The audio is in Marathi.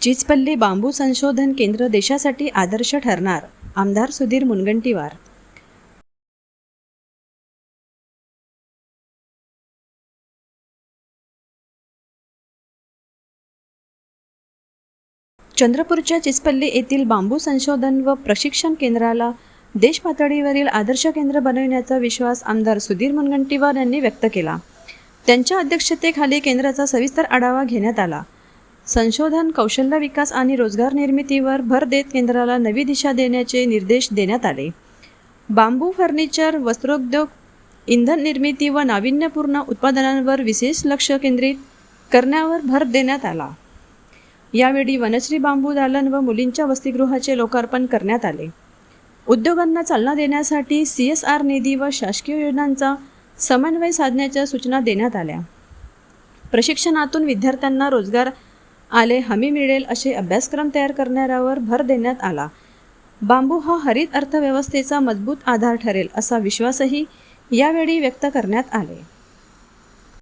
चिचपल्ली बांबू संशोधन केंद्र देशासाठी आदर्श ठरणार, आमदार सुधीर मुनगंटीवार. चंद्रपूरच्या चिचपल्ली येथील बांबू संशोधन व प्रशिक्षण केंद्राला देश पातळीवरील आदर्श केंद्र बनविण्याचा विश्वास आमदार सुधीर मुनगंटीवार यांनी व्यक्त केला. त्यांच्या अध्यक्षतेखाली केंद्राचा सविस्तर आढावा घेण्यात आला. संशोधन, कौशल्य विकास आणि रोजगार निर्मितीवर भर देत केंद्राला नवी दिशा देण्याचे निर्देश देण्यात आले. बांबू फर्निचर, वस्त्रोद्योग, इंधन निर्मिती व नाविन्यपूर्ण उत्पादनांवर विशेष लक्ष केंद्रित करण्यावर भर देण्यात आला. यावेळी वनश्री बांबू दालन व मुलींच्या वसतिगृहाचे लोकार्पण करण्यात आले. उद्योगांना चालना देण्यासाठी CSR निधी व शासकीय योजनांचा समन्वय साधण्याच्या सूचना देण्यात आल्या. प्रशिक्षणातून विद्यार्थ्यांना रोजगार आले हमी मिळेल असे अभ्यासक्रम तयार करण्यावर भर देण्यात आला. बांबू हा हरित अर्थव्यवस्थेचा मजबूत आधार ठरेल असा विश्वासही यावेळी व्यक्त करण्यात आले.